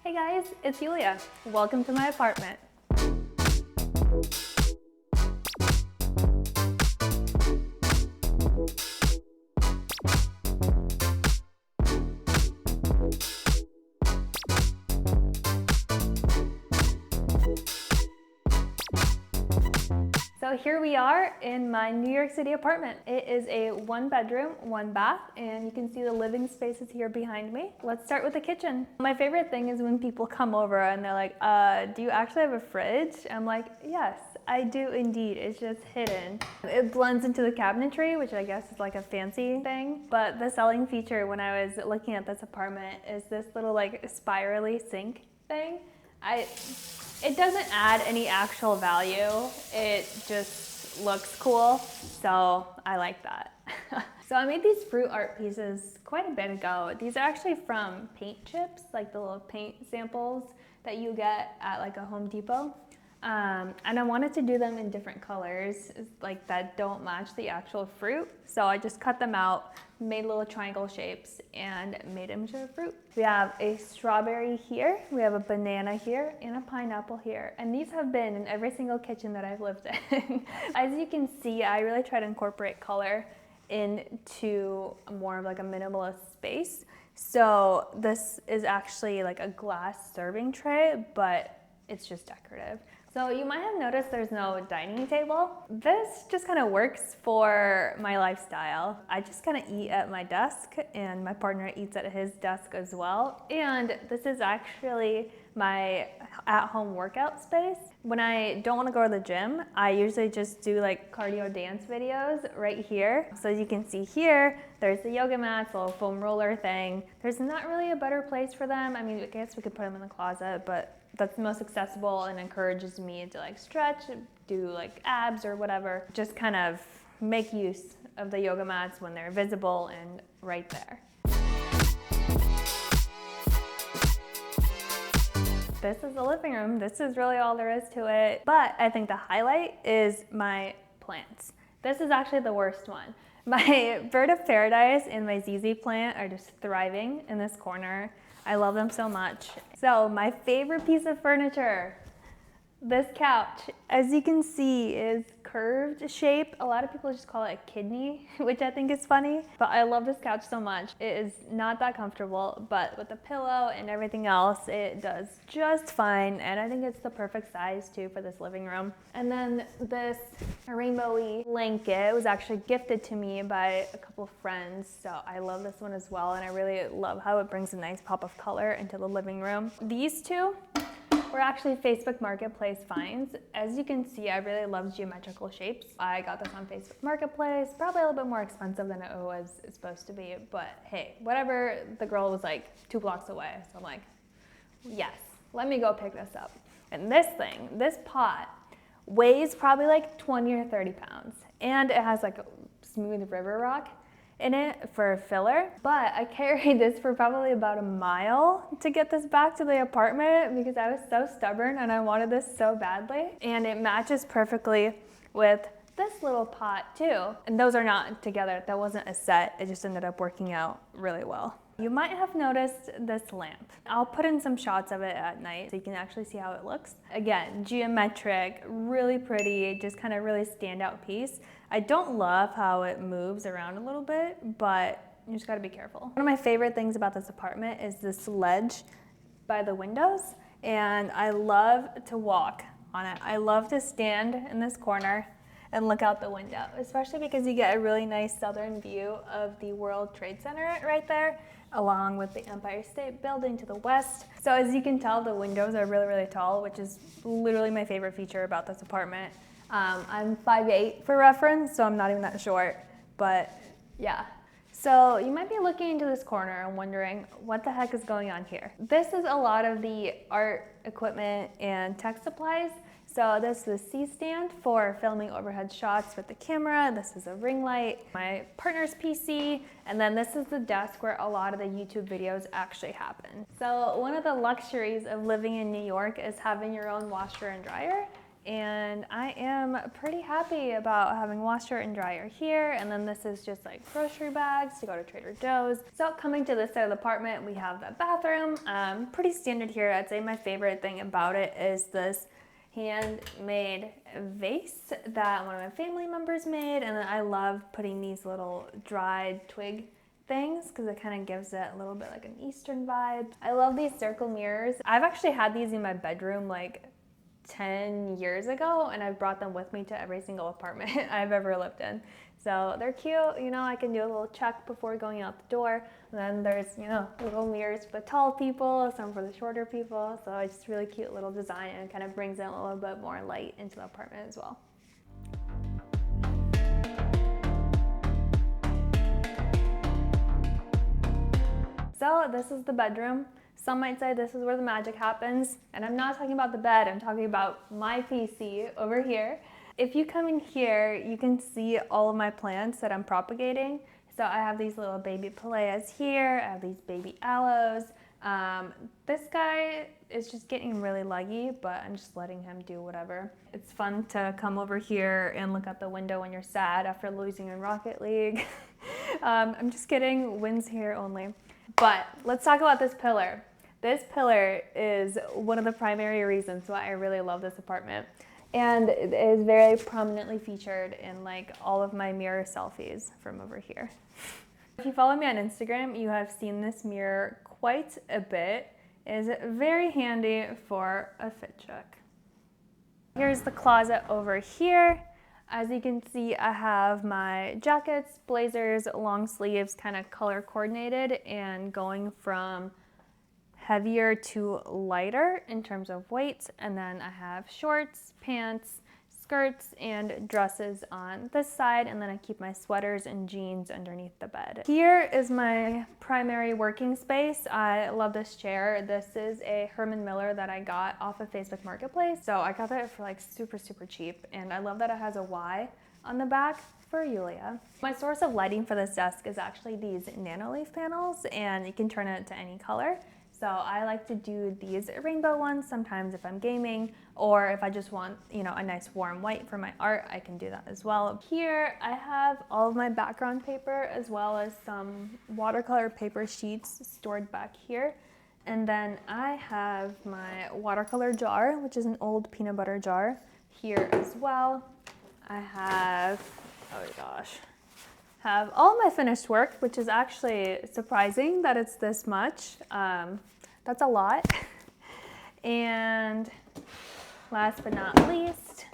Hey guys, it's Yulia. Welcome to my apartment. So here we are in my New York City apartment. It is a 1-bedroom, 1-bath, and you can see the living spaces here behind me. Let's start with the kitchen. My favorite thing is when people come over and they're like, do you actually have a fridge? I'm like, yes, I do indeed. It's just hidden. It blends into the cabinetry, which I guess is like a fancy thing. But the selling feature when I was looking at this apartment is this little like spirally sink thing. It doesn't add any actual value. It just looks cool, so I like that. So I made these fruit art pieces quite a bit ago. These are actually from paint chips, like the little paint samples that you get at like a Home Depot. And I wanted to do them in different colors, like that don't match the actual fruit. So I just cut them out, made little triangle shapes, and made them into a fruit. We have a strawberry here, we have a banana here, and a pineapple here. And these have been in every single kitchen that I've lived in. As you can see, I really try to incorporate color into more of like a minimalist space. So this is actually like a glass serving tray, but it's just decorative. So you might have noticed there's no dining table. This just kind of works for my lifestyle. I just kind of eat at my desk and my partner eats at his desk as well. And this is actually my at-home workout space. When I don't want to go to the gym, I usually just do like cardio dance videos right here. So as you can see here, there's the yoga mats, a little foam roller thing. There's not really a better place for them. I mean, I guess we could put them in the closet, but that's the most accessible and encourages me to like stretch, do like abs or whatever. Just kind of make use of the yoga mats when they're visible and right there. This is the living room. This is really all there is to it. But I think the highlight is my plants. This is actually the worst one. My bird of paradise and my ZZ plant are just thriving in this corner. I love them so much. So my favorite piece of furniture, this couch, as you can see, is curved shape. A lot of people just call it a kidney, which I think is funny, but I love this couch so much. It is not that comfortable, but with the pillow and everything else, it does just fine. And I think it's the perfect size too for this living room. And then this rainbowy blanket was actually gifted to me by a couple of friends. So I love this one as well. And I really love how it brings a nice pop of color into the living room. These two were actually Facebook Marketplace finds. As you can see, I really love geometrical shapes. I got this on Facebook Marketplace, probably a little bit more expensive than it was supposed to be, but hey, whatever, the girl was like 2 blocks away. So I'm like, yes, let me go pick this up. And this thing, this pot, weighs probably like 20 or 30 pounds. And it has like a smooth river rock in it for a filler, but I carried this for probably about a mile to get this back to the apartment because I was so stubborn and I wanted this so badly. And it matches perfectly with this little pot too. And those are not together. That wasn't a set. It just ended up working out really well. You might have noticed this lamp. I'll put in some shots of it at night so you can actually see how it looks. Again, geometric, really pretty, just kind of really standout piece. I don't love how it moves around a little bit, but you just gotta be careful. One of my favorite things about this apartment is this ledge by the windows, and I love to walk on it. I love to stand in this corner and look out the window, especially because you get a really nice southern view of the World Trade Center right there, along with the Empire State Building to the west. So as you can tell, the windows are really, really tall, which is literally my favorite feature about this apartment. I'm 5'8" for reference, so I'm not even that short, but yeah. So you might be looking into this corner and wondering what the heck is going on here. This is a lot of the art equipment and tech supplies. So this is the C-stand for filming overhead shots with the camera. This is a ring light, my partner's PC, and then this is the desk where a lot of the YouTube videos actually happen. So one of the luxuries of living in New York is having your own washer and dryer. and I am pretty happy about having washer and dryer here. And then this is just like grocery bags to go to Trader Joe's. So coming to this side of the apartment, we have the bathroom. Pretty standard here. I'd say my favorite thing about it is this handmade vase that one of my family members made, and then I love putting these little dried twig things because it kind of gives it a little bit like an Eastern vibe. I love these circle mirrors. I've actually had these in my bedroom like 10 years ago, and I've brought them with me to every single apartment I've ever lived in. So they're cute, you know, I can do a little check before going out the door. And then there's, you know, little mirrors for the tall people, some for the shorter people. So it's just really cute little design, and kind of brings in a little bit more light into the apartment as well. So this is the bedroom. Some might say this is where the magic happens, and I'm not talking about the bed, I'm talking about my PC over here. If you come in here, you can see all of my plants that I'm propagating. So I have these little baby pallayas here, I have these baby aloes. This guy is just getting really leggy, but I'm just letting him do whatever. It's fun to come over here and look out the window when you're sad after losing in Rocket League. I'm just kidding, wins here only. But let's talk about this pillar. This pillar is one of the primary reasons why I really love this apartment. And it is very prominently featured in like all of my mirror selfies from over here. If you follow me on Instagram, you have seen this mirror quite a bit. It is very handy for a fit check. Here's the closet over here. As you can see, I have my jackets, blazers, long sleeves, kind of color coordinated and going from heavier to lighter in terms of weight. And then I have shorts, pants, skirts, and dresses on this side. And then I keep my sweaters and jeans underneath the bed. Here is my primary working space. I love this chair. This is a Herman Miller that I got off of Facebook Marketplace. So I got that for like super cheap. And I love that it has a Y on the back for Yulia. My source of lighting for this desk is actually these Nanoleaf panels, and you can turn it to any color. So I like to do these rainbow ones sometimes if I'm gaming, or if I just want, you know, a nice warm white for my art, I can do that as well. Here I have all of my background paper as well as some watercolor paper sheets stored back here. And then I have my watercolor jar, which is an old peanut butter jar, here as well. I have, oh gosh, have all my finished work, which is actually surprising that it's this much. That's a lot. And last but not least,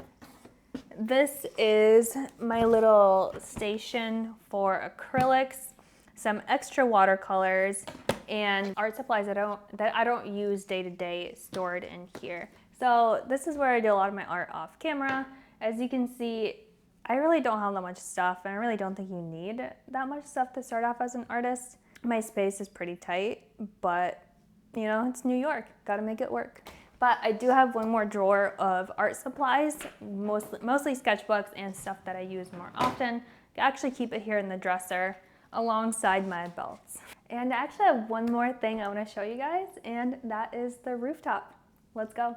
this is my little station for acrylics, some extra watercolors, and art supplies that I don't use day to day stored in here. So this is where I do a lot of my art off camera. As you can see, I really don't have that much stuff, and I really don't think you need that much stuff to start off as an artist. My space is pretty tight, but you know, it's New York, gotta make it work. But I do have one more drawer of art supplies, mostly sketchbooks and stuff that I use more often. I actually keep it here in the dresser alongside my belts. And I actually have one more thing I wanna show you guys, and that is the rooftop. Let's go.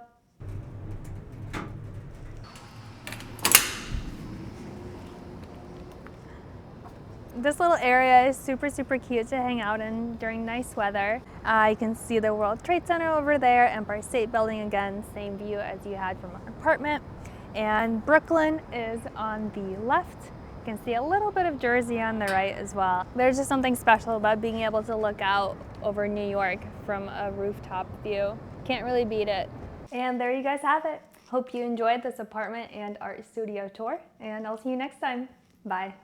This little area is super cute to hang out in during nice weather. You can see the World Trade Center over there, Empire State Building again, same view as you had from our apartment. And Brooklyn is on the left. You can see a little bit of Jersey on the right as well. There's just something special about being able to look out over New York from a rooftop view. Can't really beat it. And there you guys have it. Hope you enjoyed this apartment and art studio tour, and I'll see you next time. Bye.